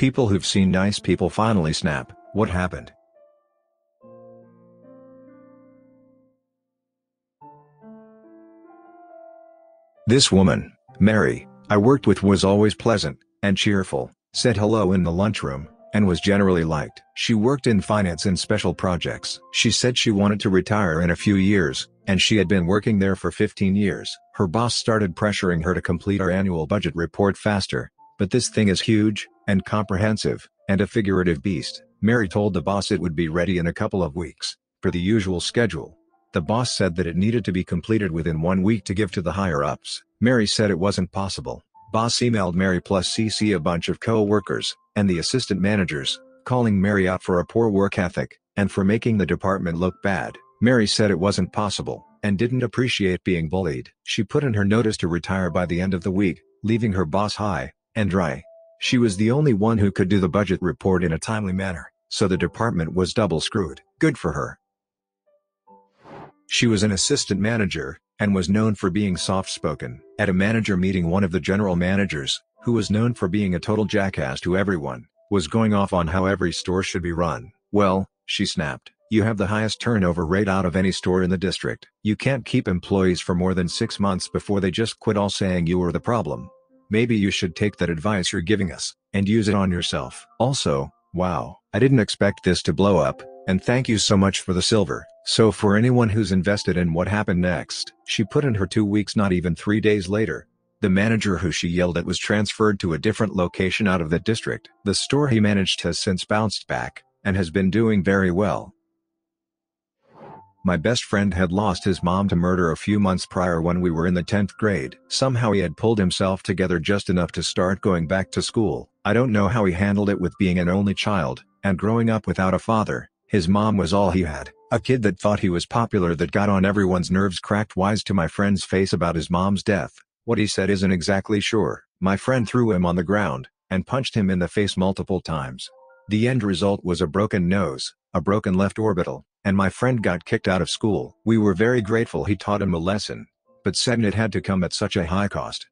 People who've seen nice people finally snap. What happened? This woman, Mary, I worked with was always pleasant and cheerful, said hello in the lunchroom, and was generally liked. She worked in finance and special projects. She said she wanted to retire in a few years, and she had been working there for 15 years. Her boss started pressuring her to complete our annual budget report faster, but this thing is huge, and comprehensive, and a figurative beast. Mary told the boss it would be ready in a couple of weeks, per the usual schedule. The boss said that it needed to be completed within 1 week to give to the higher-ups. Mary said it wasn't possible. Boss emailed Mary plus CC a bunch of co-workers, and the assistant managers, calling Mary out for a poor work ethic, and for making the department look bad. Mary said it wasn't possible, and didn't appreciate being bullied. She put in her notice to retire by the end of the week, leaving her boss high and dry. She was the only one who could do the budget report in a timely manner, so the department was double screwed. Good for her. She was an assistant manager, and was known for being soft-spoken. At a manager meeting, one of the general managers, who was known for being a total jackass to everyone, was going off on how every store should be run. Well, she snapped, "You have the highest turnover rate out of any store in the district. You can't keep employees for more than 6 months before they just quit, all saying you are the problem. Maybe you should take that advice you're giving us, and use it on yourself. Also, wow, I didn't expect this to blow up, and thank you so much for the silver." So for anyone who's invested in what happened next, she put in her 2 weeks. Not even 3 days later, the manager who she yelled at was transferred to a different location out of that district. The store he managed has since bounced back, and has been doing very well. My best friend had lost his mom to murder a few months prior when we were in the 10th grade. Somehow he had pulled himself together just enough to start going back to school. I don't know how he handled it with being an only child, and growing up without a father. His mom was all he had. A kid that thought he was popular, that got on everyone's nerves, cracked wise to my friend's face about his mom's death. What he said isn't exactly sure. My friend threw him on the ground, and punched him in the face multiple times. The end result was a broken nose, a broken left orbital, and my friend got kicked out of school. We were very grateful he taught him a lesson, but said it had to come at such a high cost.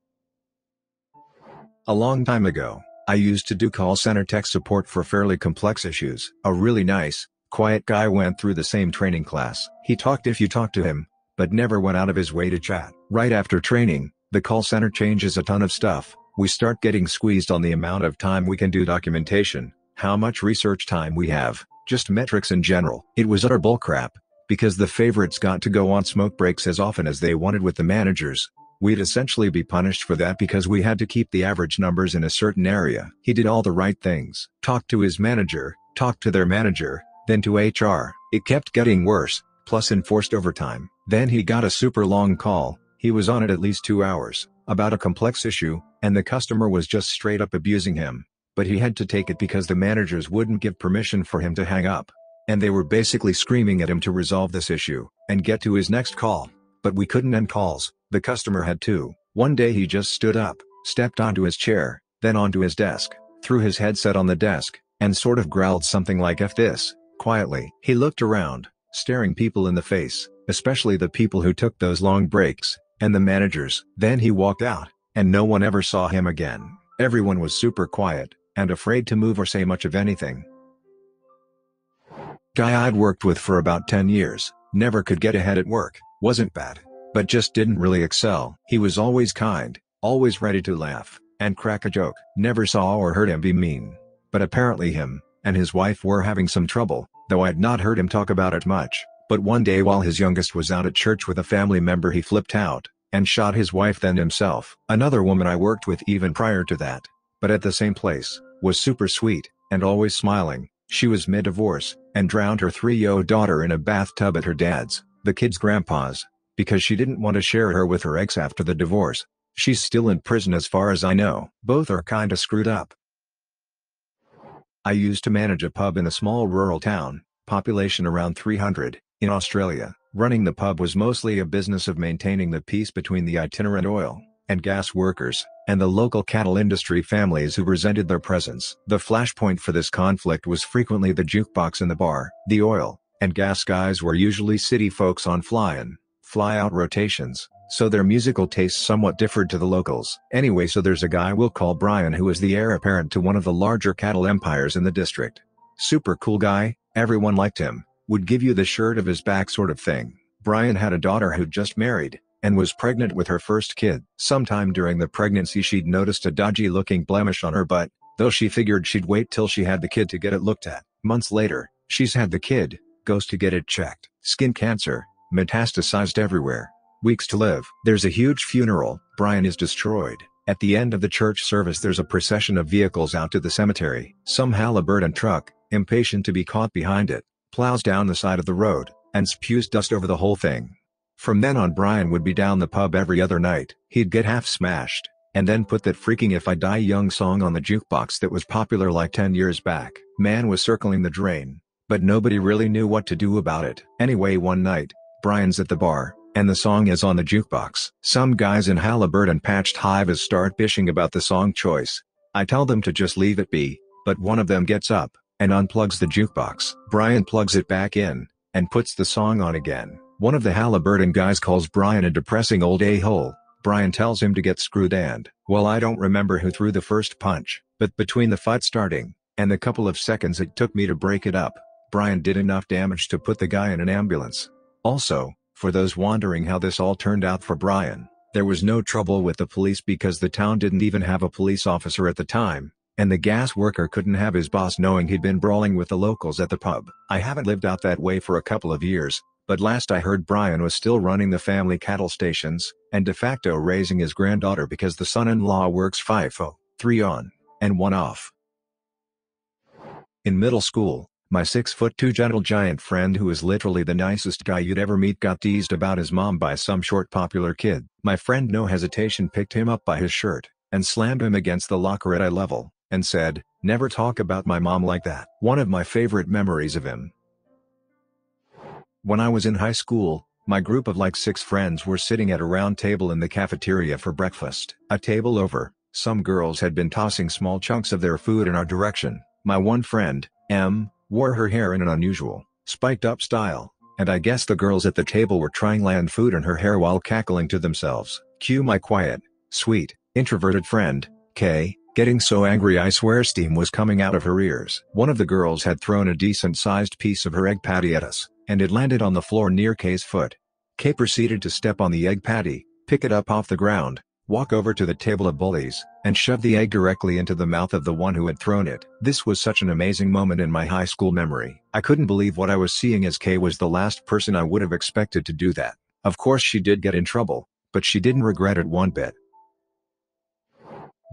A long time ago, I used to do call center tech support for fairly complex issues. A really nice, quiet guy went through the same training class. He talked if you talked to him, but never went out of his way to chat. Right after training, the call center changes a ton of stuff. We start getting squeezed on the amount of time we can do documentation, how much research time we have, just metrics in general. It was utter bullcrap, because the favorites got to go on smoke breaks as often as they wanted with the managers. We'd essentially be punished for that because we had to keep the average numbers in a certain area. He did all the right things. Talked to his manager, talked to their manager, then to HR. It kept getting worse, plus enforced overtime. Then he got a super long call. He was on it at least 2 hours, about a complex issue, and the customer was just straight up abusing him. But he had to take it because the managers wouldn't give permission for him to hang up. And they were basically screaming at him to resolve this issue, and get to his next call. But we couldn't end calls, the customer had to. One day he just stood up, stepped onto his chair, then onto his desk, threw his headset on the desk, and sort of growled something like "F this," quietly. He looked around, staring people in the face, especially the people who took those long breaks, and the managers. Then he walked out, and no one ever saw him again. Everyone was super quiet, and afraid to move or say much of anything. Guy I'd worked with for about 10 years, never could get ahead at work, wasn't bad, but just didn't really excel. He was always kind, always ready to laugh, and crack a joke. Never saw or heard him be mean. But apparently him and his wife were having some trouble, though I'd not heard him talk about it much. But one day while his youngest was out at church with a family member, he flipped out, and shot his wife then himself. Another woman I worked with even prior to that, but at the same place, was super sweet, and always smiling. She was mid-divorce, and drowned her 3-year-old daughter in a bathtub at her dad's, the kid's grandpa's, because she didn't want to share her with her ex after the divorce. She's still in prison as far as I know. Both are kinda screwed up. I used to manage a pub in a small rural town, population around 300, in Australia. Running the pub was mostly a business of maintaining the peace between the itinerant oil and gas workers, and the local cattle industry families who resented their presence. The flashpoint for this conflict was frequently the jukebox in the bar. The oil and gas guys were usually city folks on fly-in, fly-out rotations, so their musical tastes somewhat differed to the locals. Anyway, so there's a guy we'll call Brian who is the heir apparent to one of the larger cattle empires in the district. Super cool guy, everyone liked him, would give you the shirt of his back sort of thing. Brian had a daughter who'd just married, and was pregnant with her first kid. Sometime during the pregnancy she'd noticed a dodgy looking blemish on her butt, though she figured she'd wait till she had the kid to get it looked at. Months later, she's had the kid, goes to get it checked. Skin cancer, metastasized everywhere. Weeks to live. There's a huge funeral. Brian is destroyed. At the end of the church service there's a procession of vehicles out to the cemetery. Some Halliburton truck, impatient to be caught behind it, plows down the side of the road, and spews dust over the whole thing. From then on Brian would be down the pub every other night. He'd get half smashed, and then put that freaking If I Die Young song on the jukebox that was popular like 10 years back. Man was circling the drain, but nobody really knew what to do about it. Anyway, one night, Brian's at the bar, and the song is on the jukebox. Some guys in Halliburton patched hivas start bitching about the song choice. I tell them to just leave it be, but one of them gets up, and unplugs the jukebox. Brian plugs it back in, and puts the song on again. One of the Halliburton guys calls Brian a depressing old a-hole. Brian tells him to get screwed and, well, I don't remember who threw the first punch, but between the fight starting, and the couple of seconds it took me to break it up, Brian did enough damage to put the guy in an ambulance. Also, for those wondering how this all turned out for Brian, there was no trouble with the police because the town didn't even have a police officer at the time, and the gas worker couldn't have his boss knowing he'd been brawling with the locals at the pub. I haven't lived out that way for a couple of years, but last I heard Brian was still running the family cattle stations, and de facto raising his granddaughter because the son-in-law works FIFO, 3 on, and 1 off. In middle school, my 6'2" gentle giant friend who is literally the nicest guy you'd ever meet got teased about his mom by some short popular kid. My friend no hesitation picked him up by his shirt, and slammed him against the locker at eye level, and said, "Never talk about my mom like that." One of my favorite memories of him. When I was in high school, my group of like 6 friends were sitting at a round table in the cafeteria for breakfast. A table over, some girls had been tossing small chunks of their food in our direction. My one friend, M, wore her hair in an unusual, spiked up style, and I guess the girls at the table were trying land food in her hair while cackling to themselves. Cue my quiet, sweet, introverted friend, K, getting so angry I swear steam was coming out of her ears. One of the girls had thrown a decent-sized piece of her egg patty at us, and it landed on the floor near K's foot. K proceeded to step on the egg patty, pick it up off the ground, walk over to the table of bullies, and shove the egg directly into the mouth of the one who had thrown it. This was such an amazing moment in my high school memory. I couldn't believe what I was seeing as K was the last person I would have expected to do that. Of course she did get in trouble, but she didn't regret it one bit.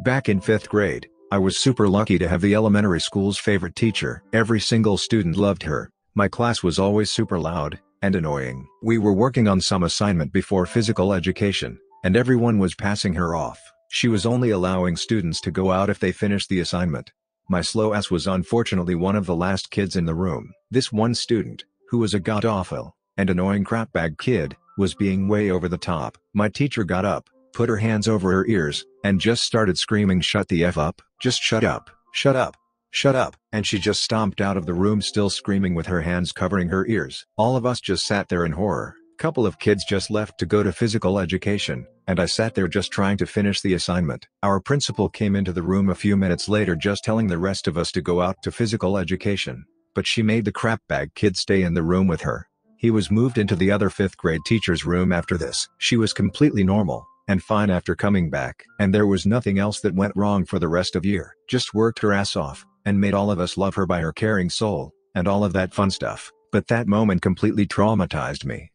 Back in 5th grade, I was super lucky to have the elementary school's favorite teacher. Every single student loved her. My class was always super loud and annoying. We were working on some assignment before physical education, and everyone was passing her off. She was only allowing students to go out if they finished the assignment. My slow ass was unfortunately one of the last kids in the room. This one student, who was a god-awful and annoying crapbag kid, was being way over the top. My teacher got up, put her hands over her ears, and just started screaming, "Shut the F up, just shut up, shut up, shut up," and she just stomped out of the room still screaming with her hands covering her ears. All of us just sat there in horror. Couple of kids just left to go to physical education, and I sat there just trying to finish the assignment. Our principal came into the room a few minutes later just telling the rest of us to go out to physical education, but she made the crapbag kid stay in the room with her. He was moved into the other 5th grade teacher's room after this. She was completely normal and fine after coming back, and there was nothing else that went wrong for the rest of year. Just worked her ass off, and made all of us love her by her caring soul, and all of that fun stuff. But that moment completely traumatized me.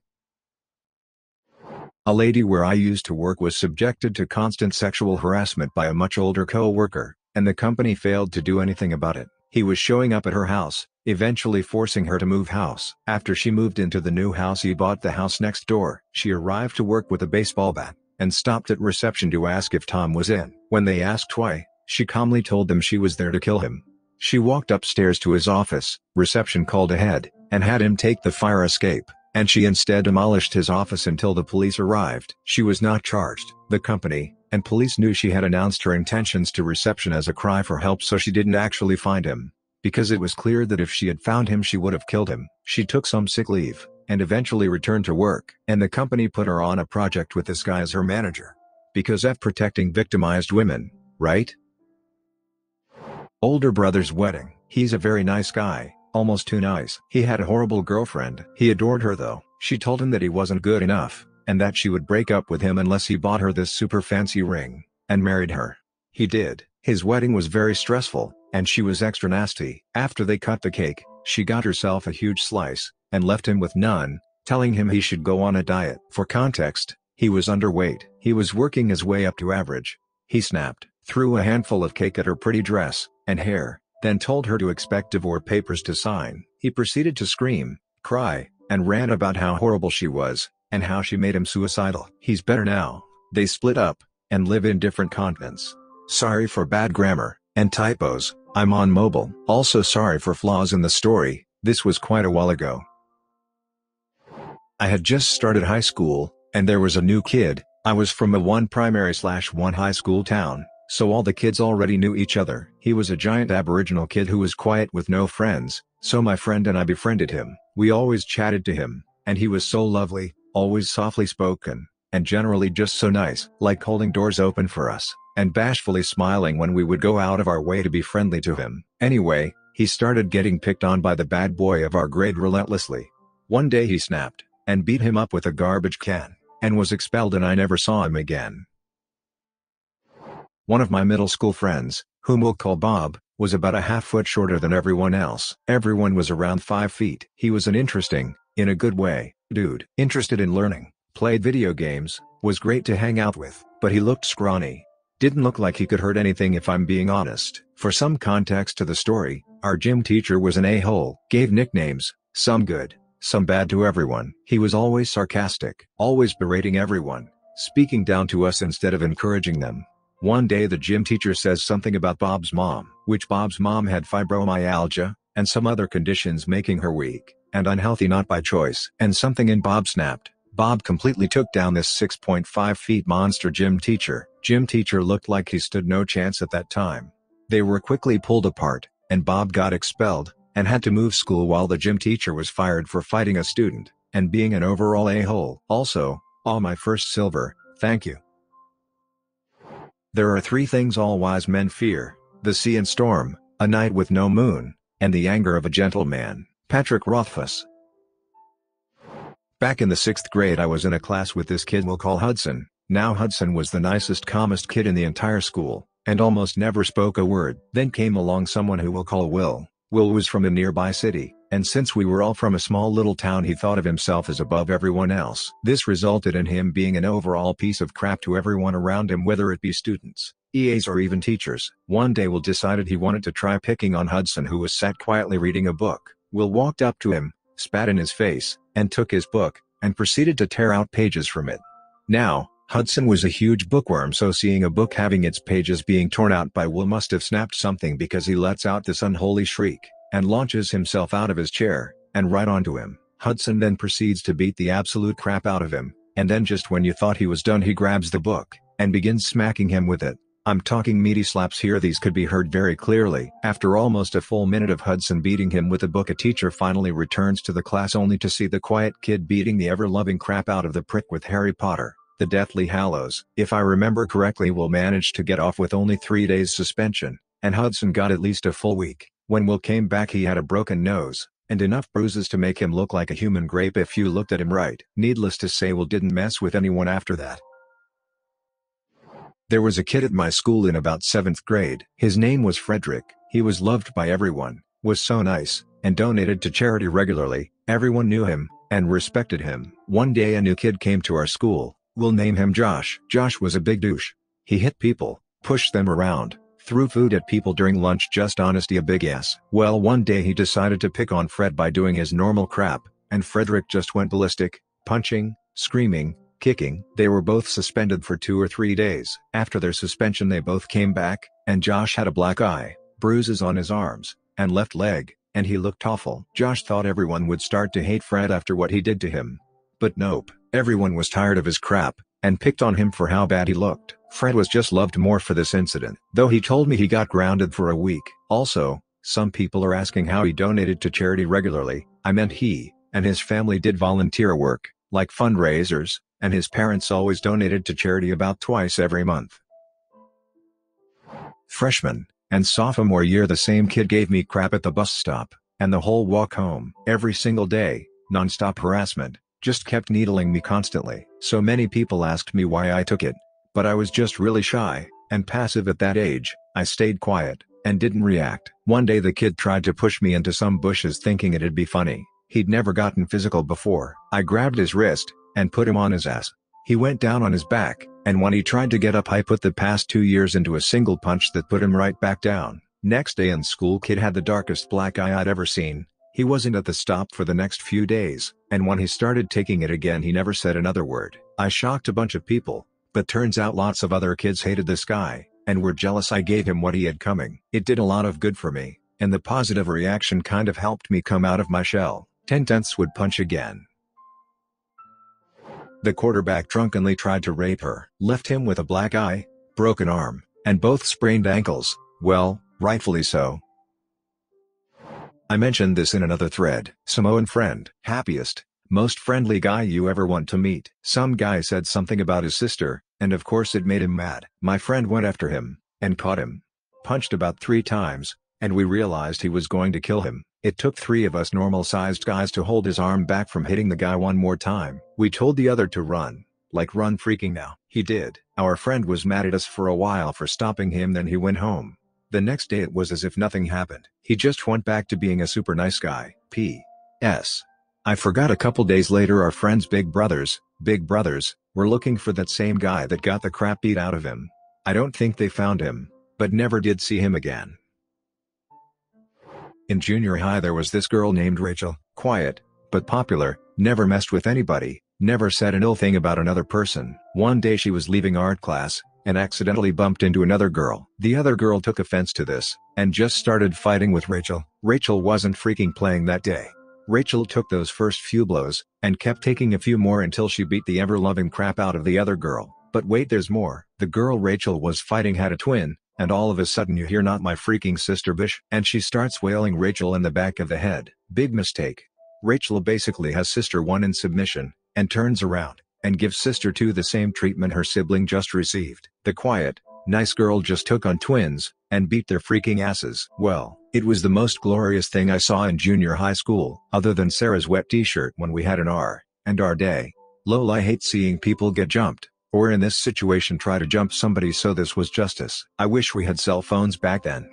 A lady where I used to work was subjected to constant sexual harassment by a much older co-worker, and the company failed to do anything about it. He was showing up at her house, eventually forcing her to move house. After she moved into the new house, he bought the house next door. She arrived to work with a baseball bat, and stopped at reception to ask if Tom was in. When they asked why, she calmly told them she was there to kill him. She walked upstairs to his office, reception called ahead, and had him take the fire escape, and she instead demolished his office until the police arrived. She was not charged. The company and police knew she had announced her intentions to reception as a cry for help, so she didn't actually find him, because it was clear that if she had found him she would have killed him. She took some sick leave, and eventually returned to work. And the company put her on a project with this guy as her manager. Because F protecting victimized women, right? Older brother's wedding. He's a very nice guy, almost too nice. He had a horrible girlfriend. He adored her though. She told him that he wasn't good enough, and that she would break up with him unless he bought her this super fancy ring, and married her. He did. His wedding was very stressful, and she was extra nasty. After they cut the cake, she got herself a huge slice, and left him with none, telling him he should go on a diet. For context, he was underweight. He was working his way up to average. He snapped, threw a handful of cake at her pretty dress and hair, then told her to expect divorce papers to sign. He proceeded to scream, cry, and rant about how horrible she was, and how she made him suicidal. He's better now. They split up, and live in different continents. Sorry for bad grammar and typos, I'm on mobile. Also sorry for flaws in the story, this was quite a while ago. I had just started high school, and there was a new kid. I was from a one primary/one high school town, so all the kids already knew each other. He was a giant Aboriginal kid who was quiet with no friends, so my friend and I befriended him. We always chatted to him, and he was so lovely, always softly spoken, and generally just so nice, like holding doors open for us, and bashfully smiling when we would go out of our way to be friendly to him. Anyway, he started getting picked on by the bad boy of our grade relentlessly. One day he snapped, and beat him up with a garbage can, and was expelled, and I never saw him again. One of my middle school friends, whom we'll call Bob, was about a half-foot shorter than everyone else. Everyone was around 5 feet. He was an interesting, in a good way, dude. Interested in learning, played video games, was great to hang out with, but he looked scrawny. Didn't look like he could hurt anything if I'm being honest. For some context to the story, our gym teacher was an a-hole. Gave nicknames, some good, some bad, to everyone. He was always sarcastic, always berating everyone, speaking down to us instead of encouraging them. One day the gym teacher says something about Bob's mom, which Bob's mom had fibromyalgia, and some other conditions making her weak, and unhealthy not by choice. And something in Bob snapped. Bob completely took down this 6.5 feet monster gym teacher. Gym teacher looked like he stood no chance at that time. They were quickly pulled apart, and Bob got expelled, and had to move school while the gym teacher was fired for fighting a student, and being an overall a-hole. Also, all my first silver, thank you. There are 3 things all wise men fear: the sea and storm, a night with no moon, and the anger of a gentleman. Patrick Rothfuss. Back in the 6th grade I was in a class with this kid we'll call Hudson. Now Hudson was the nicest, calmest kid in the entire school, and almost never spoke a word. Then came along someone who we'll call Will. Will was from a nearby city, and since we were all from a small little town he thought of himself as above everyone else. This resulted in him being an overall piece of crap to everyone around him, whether it be students, EAs or even teachers. One day Will decided he wanted to try picking on Hudson, who was sat quietly reading a book. Will walked up to him, spat in his face, and took his book, and proceeded to tear out pages from it. Now, Hudson was a huge bookworm, so seeing a book having its pages being torn out by Will must have snapped something, because he lets out this unholy shriek, and launches himself out of his chair, and right onto him. Hudson then proceeds to beat the absolute crap out of him, and then just when you thought he was done he grabs the book, and begins smacking him with it. I'm talking meaty slaps here, these could be heard very clearly. After almost a full minute of Hudson beating him with a book, a teacher finally returns to the class only to see the quiet kid beating the ever-loving crap out of the prick with Harry Potter, the Deathly Hallows. If I remember correctly, Will managed to get off with only 3 days suspension, and Hudson got at least a full week. When Will came back he had a broken nose, and enough bruises to make him look like a human grape if you looked at him right. Needless to say, Will didn't mess with anyone after that. There was a kid at my school in about 7th grade. His name was Frederick. He was loved by everyone, was so nice, and donated to charity regularly. Everyone knew him, and respected him. One day a new kid came to our school. We'll name him Josh. Josh was a big douche. He hit people, pushed them around, threw food at people during lunch. Just honesty, a big yes. Well, one day he decided to pick on Fred by doing his normal crap, and Frederick just went ballistic, punching, screaming, kicking. They were both suspended for 2 or 3 days. After their suspension they both came back, and Josh had a black eye, bruises on his arms, and left leg, and he looked awful. Josh thought everyone would start to hate Fred after what he did to him. But nope, everyone was tired of his crap, and picked on him for how bad he looked. Fred was just loved more for this incident, though he told me he got grounded for a week. Also, some people are asking how he donated to charity regularly. I meant he and his family did volunteer work, like fundraisers, and his parents always donated to charity about twice every month. Freshman and sophomore year, the same kid gave me crap at the bus stop, and the whole walk home. Every single day, non-stop harassment, just kept needling me constantly. So many people asked me why I took it, but I was just really shy and passive at that age. I stayed quiet and didn't react. One day the kid tried to push me into some bushes thinking it'd be funny. He'd never gotten physical before. I grabbed his wrist and put him on his ass. He went down on his back, and when he tried to get up, I put the past 2 years into a single punch that put him right back down. Next day in school, kid had the darkest black eye I'd ever seen. He wasn't at the stop for the next few days, and when he started taking it again, he never said another word. I shocked a bunch of people, but turns out lots of other kids hated this guy, and were jealous I gave him what he had coming. It did a lot of good for me, and the positive reaction kind of helped me come out of my shell. 10/10 would punch again. The quarterback drunkenly tried to rape her, left him with a black eye, broken arm, and both sprained ankles. Well, rightfully so. I mentioned this in another thread. Samoan friend, happiest, most friendly guy you ever want to meet. Some guy said something about his sister, and of course it made him mad. My friend went after him, and caught him. Punched about 3 times, and we realized he was going to kill him. It took 3 of us normal-sized guys to hold his arm back from hitting the guy one more time. We told the other to run, like run freaking now. He did. Our friend was mad at us for a while for stopping him, then he went home. The next day it was as if nothing happened. He just went back to being a super nice guy. P.S. I forgot, a couple days later our friend's big brothers, were looking for that same guy that got the crap beat out of him. I don't think they found him, but never did see him again. In junior high there was this girl named Rachel, quiet, but popular, never messed with anybody, never said an ill thing about another person. One day she was leaving art class, and accidentally bumped into another girl. The other girl took offense to this, and just started fighting with Rachel. Rachel wasn't freaking playing that day. Rachel took those first few blows, and kept taking a few more until she beat the ever-loving crap out of the other girl. But wait, there's more. The girl Rachel was fighting had a twin, and all of a sudden you hear, "Not my freaking sister, bitch," and she starts wailing Rachel in the back of the head. Big mistake. Rachel basically has sister 1 in submission, and turns around, and gives sister 2 the same treatment her sibling just received. The quiet, nice girl just took on twins, and beat their freaking asses. Well, it was the most glorious thing I saw in junior high school, other than Sarah's wet t-shirt when we had an R&R day. Lol, I hate seeing people get jumped, or in this situation try to jump somebody, so this was justice. I wish we had cell phones back then.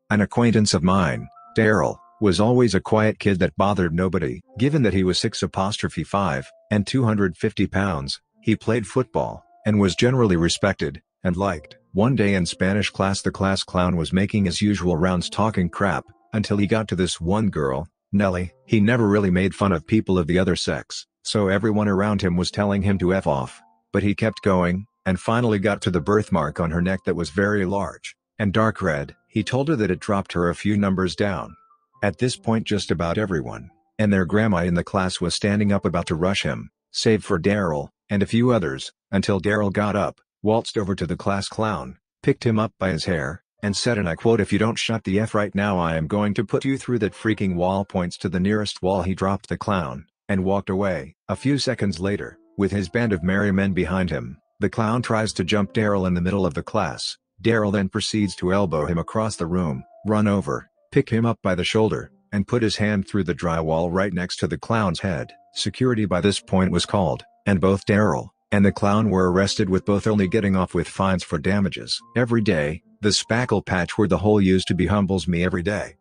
An acquaintance of mine, Daryl, was always a quiet kid that bothered nobody. Given that he was 6'5" and 250 pounds, he played football, and was generally respected and liked. One day in Spanish class the class clown was making his usual rounds talking crap, until he got to this one girl, Nellie. He never really made fun of people of the other sex, so everyone around him was telling him to F off, but he kept going, and finally got to the birthmark on her neck that was very large, and dark red. He told her that it dropped her a few numbers down. At this point just about everyone, and their grandma in the class was standing up about to rush him, save for Daryl, and a few others, until Daryl got up, waltzed over to the class clown, picked him up by his hair, and said, and I quote, "If you don't shut the F right now, I am going to put you through that freaking wall." Points to the nearest wall. He dropped the clown, and walked away. A few seconds later, with his band of merry men behind him, the clown tries to jump Daryl in the middle of the class. Daryl then proceeds to elbow him across the room, run over, pick him up by the shoulder, and put his hand through the drywall right next to the clown's head. Security by this point was called, and both Daryl and the clown were arrested, with both only getting off with fines for damages. Every day, the spackle patch where the hole used to be humbles me every day.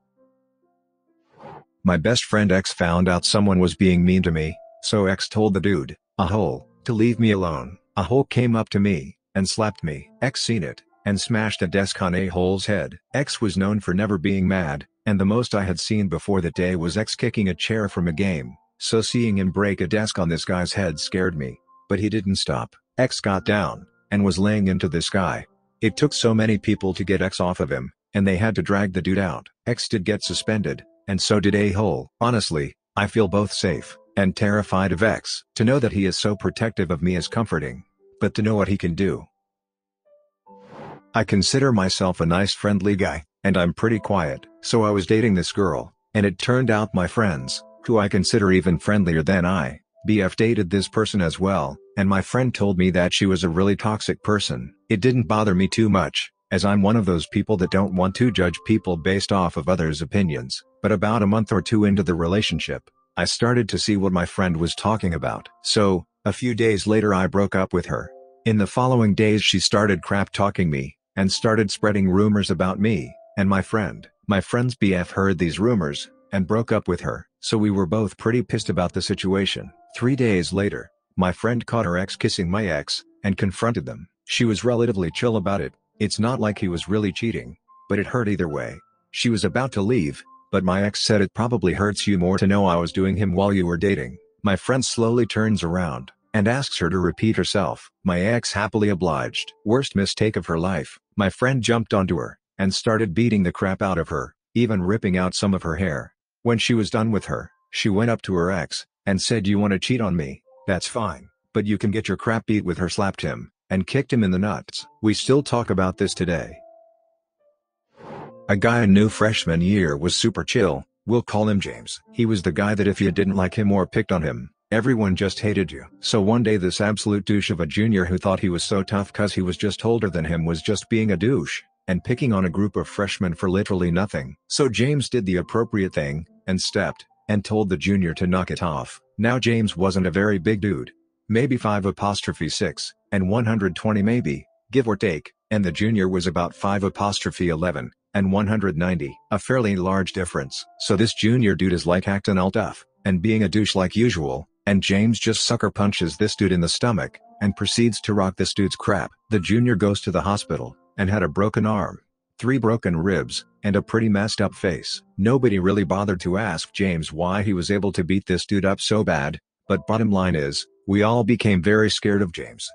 My best friend X found out someone was being mean to me, so X told the dude, a hole, to leave me alone. A hole came up to me, and slapped me. X seen it, and smashed a desk on a hole's head. X was known for never being mad, and the most I had seen before that day was X kicking a chair from a game, so seeing him break a desk on this guy's head scared me. But he didn't stop. X got down, and was laying into this guy. It took so many people to get X off of him, and they had to drag the dude out. X did get suspended, and so did a hole. Honestly, I feel both safe and terrified of X. To know that he is so protective of me is comforting, but to know what he can do. I consider myself a nice friendly guy, and I'm pretty quiet. So I was dating this girl, And it turned out my friends, who I consider even friendlier than BF, dated this person as well, and my friend told me that she was a really toxic person. It didn't bother me too much, as I'm one of those people that don't want to judge people based off of others' opinions. But about a month or two into the relationship, I started to see what my friend was talking about. So, a few days later I broke up with her. In the following days she started crap-talking me, and started spreading rumors about me, and my friend. My friend's BF heard these rumors, and broke up with her. So we were both pretty pissed about the situation. 3 days later, my friend caught her ex kissing my ex, and confronted them. She was relatively chill about it. It's not like he was really cheating, but it hurt either way. She was about to leave, but my ex said it probably hurts you more to know I was doing him while you were dating. My friend slowly turns around, and asks her to repeat herself. My ex happily obliged. Worst mistake of her life. My friend jumped onto her, and started beating the crap out of her, even ripping out some of her hair. When she was done with her, she went up to her ex, and said, "You want to cheat on me? That's fine, but you can get your crap beat with her." Slapped him, and kicked him in the nuts. We still talk about this today. A guy in new freshman year was super chill, we'll call him James. He was the guy that if you didn't like him or picked on him, everyone just hated you. So one day this absolute douche of a junior who thought he was so tough cause he was just older than him was just being a douche, and picking on a group of freshmen for literally nothing. So James did the appropriate thing, and stepped, and told the junior to knock it off. Now James wasn't a very big dude. Maybe 5'6", and 120 maybe, give or take, and the junior was about 5'11", and 190. A fairly large difference. So this junior dude is like acting all tough, and being a douche like usual, and James just sucker punches this dude in the stomach, and proceeds to rock this dude's crap. The junior goes to the hospital, and had a broken arm, 3 broken ribs, and a pretty messed up face. Nobody really bothered to ask James why he was able to beat this dude up so bad, but bottom line is, we all became very scared of James.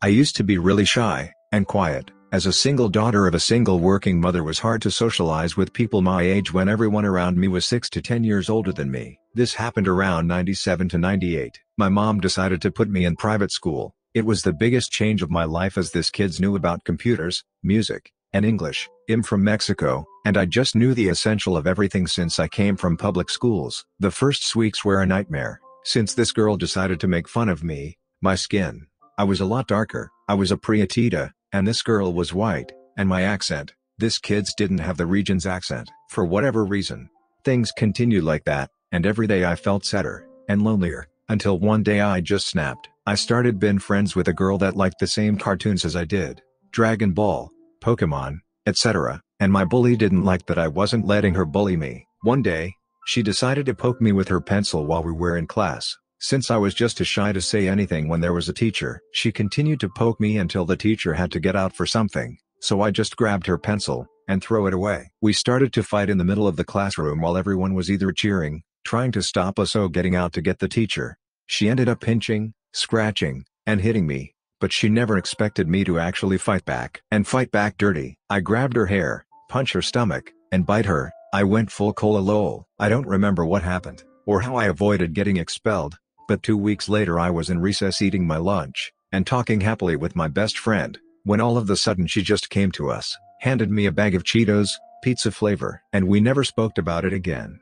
I used to be really shy, and quiet. As a single daughter of a single working mother, was hard to socialize with people my age when everyone around me was 6 to 10 years older than me. This happened around 97 to 98. My mom decided to put me in private school. It was the biggest change of my life as this kids knew about computers, music, and English. I'm from Mexico, and I just knew the essential of everything since I came from public schools. The first weeks were a nightmare, since this girl decided to make fun of me, my skin. I was a lot darker, I was a prietita, and this girl was white, and my accent. This kids didn't have the region's accent. For whatever reason, things continued like that, and every day I felt sadder, and lonelier, until one day I just snapped. I started being friends with a girl that liked the same cartoons as I did. Dragon Ball, Pokemon, etc. And my bully didn't like that I wasn't letting her bully me. One day, she decided to poke me with her pencil while we were in class. Since I was just too shy to say anything when there was a teacher, she continued to poke me until the teacher had to get out for something, so I just grabbed her pencil, and threw it away. We started to fight in the middle of the classroom while everyone was either cheering, trying to stop us, or getting out to get the teacher. She ended up pinching, scratching, and hitting me, but she never expected me to actually fight back. And fight back dirty. I grabbed her hair, punch her stomach, and bite her. I went full cola lol. I don't remember what happened, or how I avoided getting expelled. But 2 weeks later I was in recess eating my lunch, and talking happily with my best friend, when all of a sudden she just came to us, handed me a bag of Cheetos, pizza flavor, and we never spoke about it again.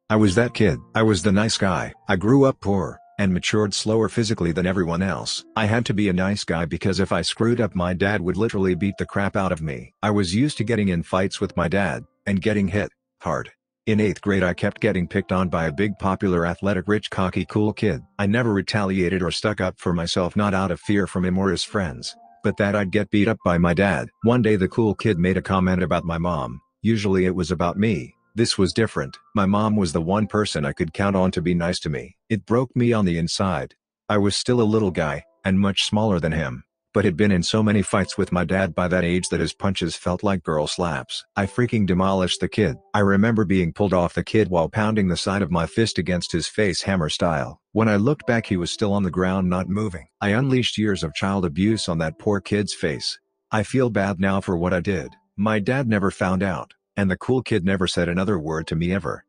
I was that kid. I was the nice guy. I grew up poor, and matured slower physically than everyone else. I had to be a nice guy because if I screwed up my dad would literally beat the crap out of me. I was used to getting in fights with my dad, and getting hit hard. In 8th grade I kept getting picked on by a big popular athletic rich cocky cool kid. I never retaliated or stuck up for myself, not out of fear from him or his friends, but that I'd get beat up by my dad. One day the cool kid made a comment about my mom. Usually it was about me. This was different. My mom was the one person I could count on to be nice to me. It broke me on the inside. I was still a little guy, and much smaller than him, but had been in so many fights with my dad by that age that his punches felt like girl slaps. I freaking demolished the kid. I remember being pulled off the kid while pounding the side of my fist against his face hammer style. When I looked back he was still on the ground not moving. I unleashed years of child abuse on that poor kid's face. I feel bad now for what I did. My dad never found out, and the cool kid never said another word to me ever.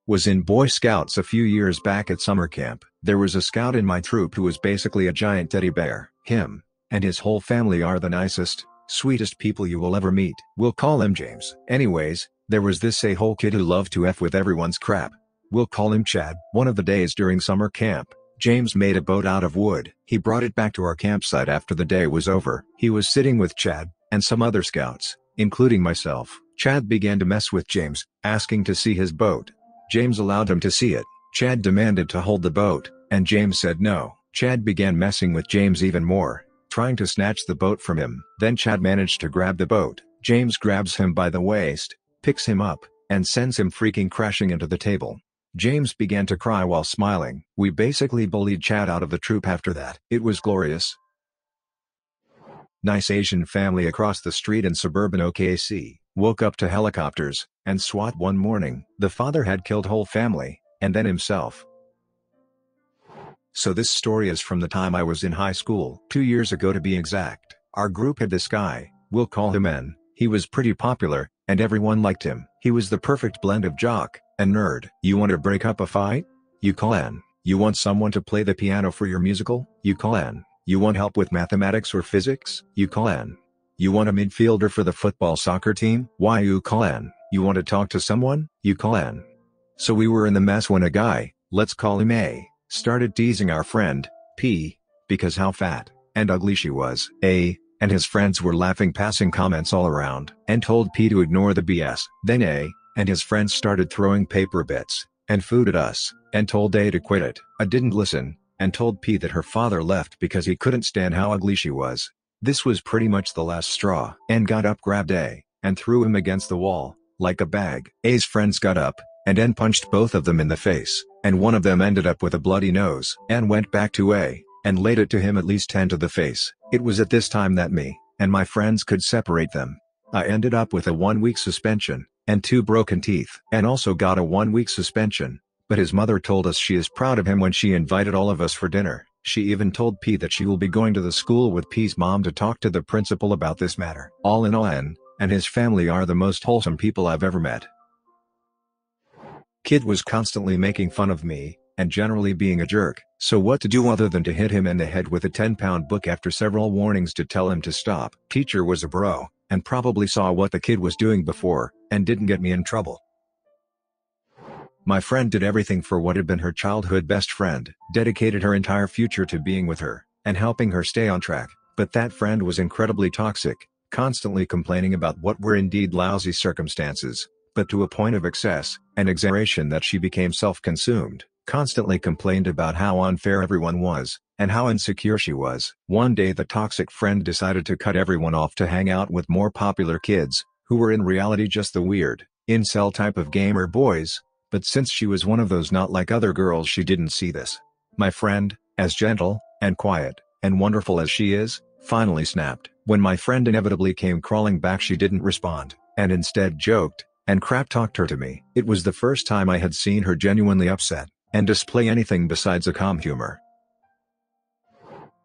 Was in Boy Scouts a few years back at summer camp. There was a scout in my troop who was basically a giant teddy bear. Him, and his whole family are the nicest, Sweetest people you will ever meet. We'll call him James. Anyways, there was this a-hole kid who loved to F with everyone's crap. We'll call him Chad. One of the days during summer camp, James made a boat out of wood. He brought it back to our campsite after the day was over. He was sitting with Chad, and some other scouts, including myself. Chad began to mess with James, asking to see his boat. James allowed him to see it. Chad demanded to hold the boat, and James said no. Chad began messing with James even more, trying to snatch the boat from him. Then Chad managed to grab the boat. James grabs him by the waist, picks him up, and sends him freaking crashing into the table. James began to cry while smiling. We basically bullied Chad out of the troop after that. It was glorious. Nice Asian family across the street in suburban OKC, woke up to helicopters and SWAT one morning. The father had killed whole family, and then himself. So this story is from the time I was in high school, 2 years ago to be exact. Our group had this guy, we'll call him N. He was pretty popular, and everyone liked him. He was the perfect blend of jock and nerd. You want to break up a fight? You call N. You want someone to play the piano for your musical? You call N. You want help with mathematics or physics? You call N. You want a midfielder for the football/soccer team? Why, you call N. You want to talk to someone? You call N. So we were in the mess when a guy, let's call him A, started teasing our friend, P, because how fat and ugly she was. A and his friends were laughing, passing comments all around, and told P to ignore the BS. Then A and his friends started throwing paper bits and food at us, and told A to quit it. I didn't listen, and told P that her father left because he couldn't stand how ugly she was. This was pretty much the last straw. N got up, grabbed A, and threw him against the wall, like a bag. A's friends got up, and N punched both of them in the face, and one of them ended up with a bloody nose. N went back to A, and laid it to him at least 10 to the face. It was at this time that me and my friends could separate them. I ended up with a 1-week suspension, and 2 broken teeth. And also got a 1-week suspension, but his mother told us she is proud of him when she invited all of us for dinner. She even told P that she will be going to the school with P's mom to talk to the principal about this matter. All in all, N and his family are the most wholesome people I've ever met. Kid was constantly making fun of me, and generally being a jerk, so what to do other than to hit him in the head with a 10-pound book after several warnings to tell him to stop. Teacher was a bro, and probably saw what the kid was doing before, and didn't get me in trouble. My friend did everything for what had been her childhood best friend, dedicated her entire future to being with her, and helping her stay on track, but that friend was incredibly toxic, constantly complaining about what were indeed lousy circumstances, but to a point of excess and exaggeration that she became self-consumed. Constantly complained about how unfair everyone was, and how insecure she was. One day the toxic friend decided to cut everyone off to hang out with more popular kids, who were in reality just the weird, incel type of gamer boys, but since she was one of those not like other girls, she didn't see this. My friend, as gentle, and quiet, and wonderful as she is, finally snapped. When my friend inevitably came crawling back, she didn't respond, and instead joked, and crap-talked her to me. It was the first time I had seen her genuinely upset, and display anything besides a calm humor.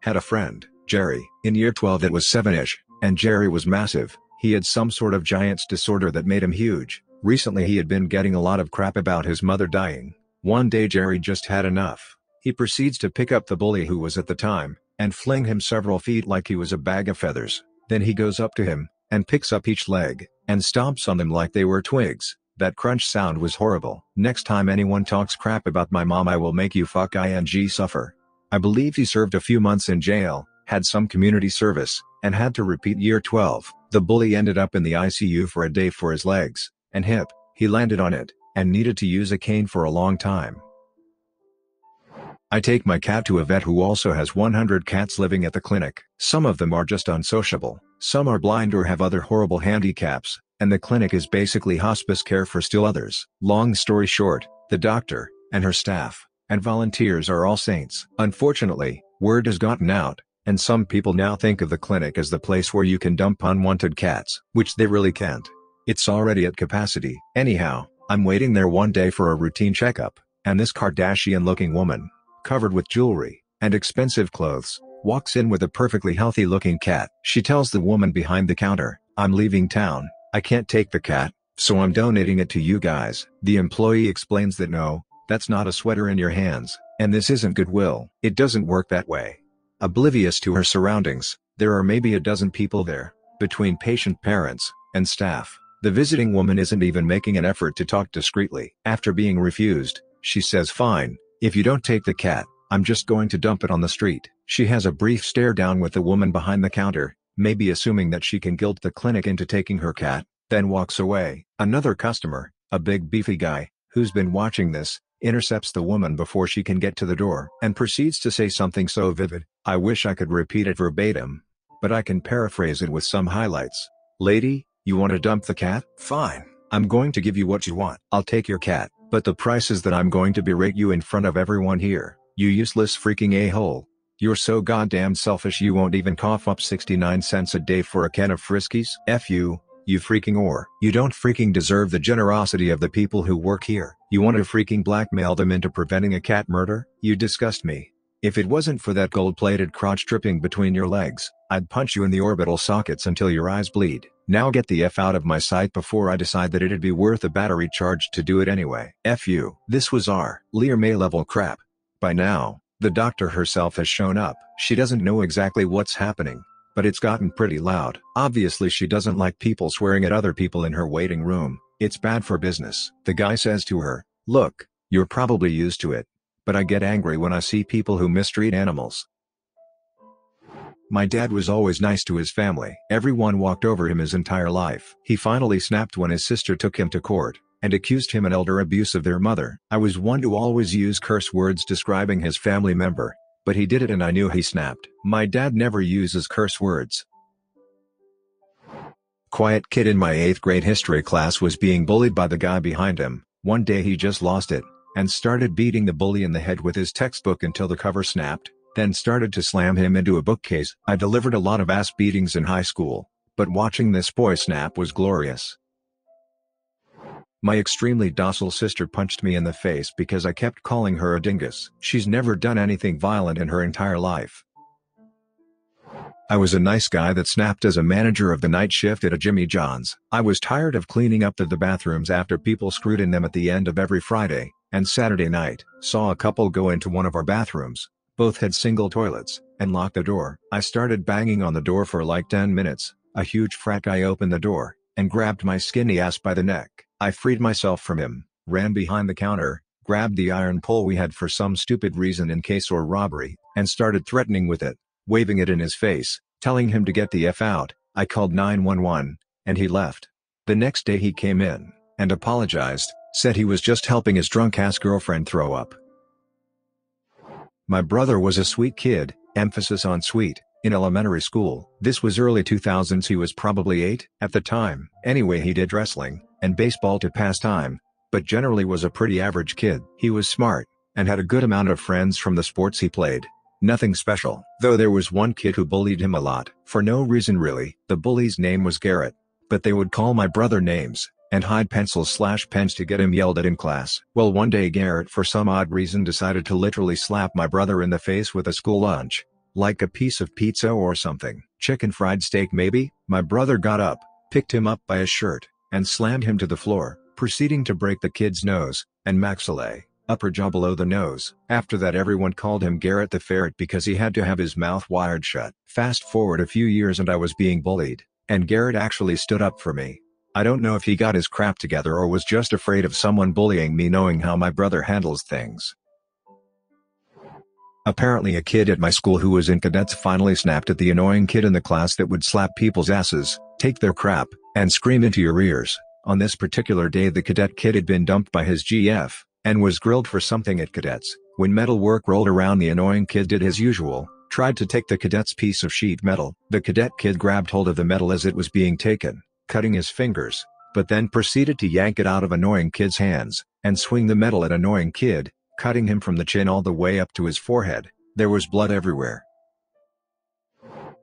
Had a friend, Jerry, in year 12 that was 7-ish, and Jerry was massive. He had some sort of giant's disorder that made him huge. Recently he had been getting a lot of crap about his mother dying. One day Jerry just had enough. He proceeds to pick up the bully who was at the time, and fling him several feet like he was a bag of feathers. Then he goes up to him, and picks up each leg, and stomps on them like they were twigs. That crunch sound was horrible. Next time anyone talks crap about my mom, I will make you ing suffer. I believe he served a few months in jail, had some community service, and had to repeat year 12. The bully ended up in the ICU for a day for his legs and hip. He landed on it, and needed to use a cane for a long time. I take my cat to a vet who also has 100 cats living at the clinic. Some of them are just unsociable, some are blind or have other horrible handicaps, and the clinic is basically hospice care for still others. Long story short, the doctor, and her staff, and volunteers are all saints. Unfortunately, word has gotten out, and some people now think of the clinic as the place where you can dump unwanted cats, which they really can't. It's already at capacity. Anyhow, I'm waiting there one day for a routine checkup, and this Kardashian-looking woman, covered with jewelry and expensive clothes, walks in with a perfectly healthy-looking cat. She tells the woman behind the counter, "I'm leaving town. I can't take the cat, so I'm donating it to you guys." The employee explains that no, that's not a sweater in your hands, and this isn't Goodwill. It doesn't work that way. Oblivious to her surroundings, there are maybe a dozen people there. between patient parents and staff. The visiting woman isn't even making an effort to talk discreetly. After being refused, she says, "Fine, if you don't take the cat, I'm just going to dump it on the street." She has a brief stare down with the woman behind the counter, maybe assuming that she can guilt the clinic into taking her cat, then walks away. Another customer, a big beefy guy, who's been watching this, intercepts the woman before she can get to the door and proceeds to say something so vivid, I wish I could repeat it verbatim, but I can paraphrase it with some highlights. "Lady, you want to dump the cat? Fine. I'm going to give you what you want. I'll take your cat, but the price is that I'm going to berate you in front of everyone here. You useless freaking a-hole. You're so goddamn selfish you won't even cough up 69 cents a day for a can of Friskies? F you freaking whore. You don't freaking deserve the generosity of the people who work here. You want to freaking blackmail them into preventing a cat murder? You disgust me. If it wasn't for that gold-plated crotch dripping between your legs, I'd punch you in the orbital sockets until your eyes bleed. Now get the F out of my sight before I decide that it'd be worth a battery charge to do it anyway. F you." This was our Lear May level crap. By now, the doctor herself has shown up. She doesn't know exactly what's happening, but it's gotten pretty loud. Obviously she doesn't like people swearing at other people in her waiting room. It's bad for business. The guy says to her, "Look, you're probably used to it, but I get angry when I see people who mistreat animals. My dad was always nice to his family. Everyone walked over him his entire life. He finally snapped when his sister took him to court and accused him and elder abuse of their mother. I was one to always use curse words describing his family member, but he did it and I knew he snapped. My dad never uses curse words." Quiet kid in my 8th grade history class was being bullied by the guy behind him. One day he just lost it and started beating the bully in the head with his textbook until the cover snapped, then started to slam him into a bookcase. I delivered a lot of ass beatings in high school, but watching this boy snap was glorious. My extremely docile sister punched me in the face because I kept calling her a dingus. She's never done anything violent in her entire life. I was a nice guy that snapped as a manager of the night shift at a Jimmy John's. I was tired of cleaning up the bathrooms after people screwed in them at the end of every Friday and Saturday night. Saw a couple go into one of our bathrooms. Both had single toilets, and locked the door. I started banging on the door for like 10 minutes. A huge frat guy opened the door and grabbed my skinny ass by the neck. I freed myself from him, ran behind the counter, grabbed the iron pole we had for some stupid reason in case or robbery, and started threatening with it, waving it in his face, telling him to get the F out. I called 911, and he left. The next day he came in and apologized, said he was just helping his drunk-ass girlfriend throw up. My brother was a sweet kid, emphasis on sweet, in elementary school. This was early 2000s. He was probably 8 at the time. Anyway, he did wrestling and baseball to pass time, but generally was a pretty average kid. He was smart and had a good amount of friends from the sports he played. Nothing special, though there was one kid who bullied him a lot, for no reason really. The bully's name was Garrett, but they would call my brother names and hide pencils/pens to get him yelled at in class. Well, one day Garrett for some odd reason decided to literally slap my brother in the face with a school lunch. Like a piece of pizza or something. Chicken fried steak maybe? My brother got up, picked him up by his shirt, and slammed him to the floor, proceeding to break the kid's nose and maxillae, upper jaw below the nose. After that everyone called him Garrett the Ferret because he had to have his mouth wired shut. Fast forward a few years and I was being bullied, and Garrett actually stood up for me. I don't know if he got his crap together or was just afraid of someone bullying me knowing how my brother handles things. Apparently a kid at my school who was in cadets finally snapped at the annoying kid in the class that would slap people's asses, take their crap, and scream into your ears. On this particular day the cadet kid had been dumped by his GF, and was grilled for something at cadets. When metal work rolled around the annoying kid did his usual, tried to take the cadet's piece of sheet metal. The cadet kid grabbed hold of the metal as it was being taken, cutting his fingers, but then proceeded to yank it out of annoying kid's hands, and swing the metal at annoying kid, cutting him from the chin all the way up to his forehead. There was blood everywhere.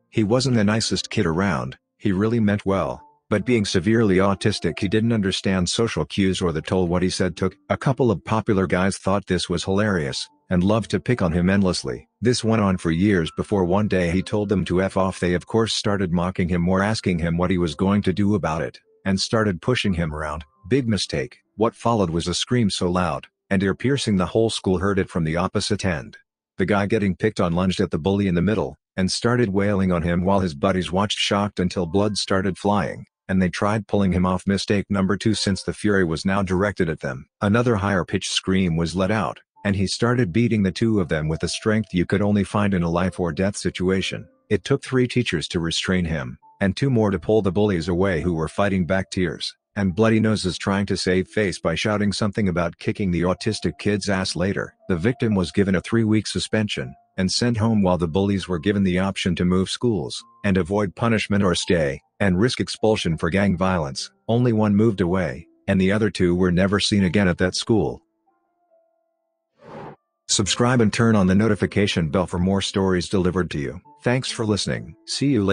He wasn't the nicest kid around, he really meant well, but being severely autistic he didn't understand social cues or the toll what he said took. A couple of popular guys thought this was hilarious, and loved to pick on him endlessly. This went on for years before one day he told them to F off. They of course started mocking him more, asking him what he was going to do about it, and started pushing him around. Big mistake. What followed was a scream so loud and ear-piercing the whole school heard it from the opposite end. The guy getting picked on lunged at the bully in the middle, and started wailing on him while his buddies watched shocked until blood started flying, and they tried pulling him off. Mistake number 2, since the fury was now directed at them. Another higher-pitched scream was let out, and he started beating the two of them with a strength you could only find in a life-or-death situation. It took 3 teachers to restrain him, and 2 more to pull the bullies away who were fighting back tears and bloody noses trying to save face by shouting something about kicking the autistic kid's ass later. The victim was given a 3-week suspension and sent home, while the bullies were given the option to move schools and avoid punishment or stay and risk expulsion for gang violence. Only 1 moved away, and the other 2 were never seen again at that school. Subscribe and turn on the notification bell for more stories delivered to you. Thanks for listening. See you later.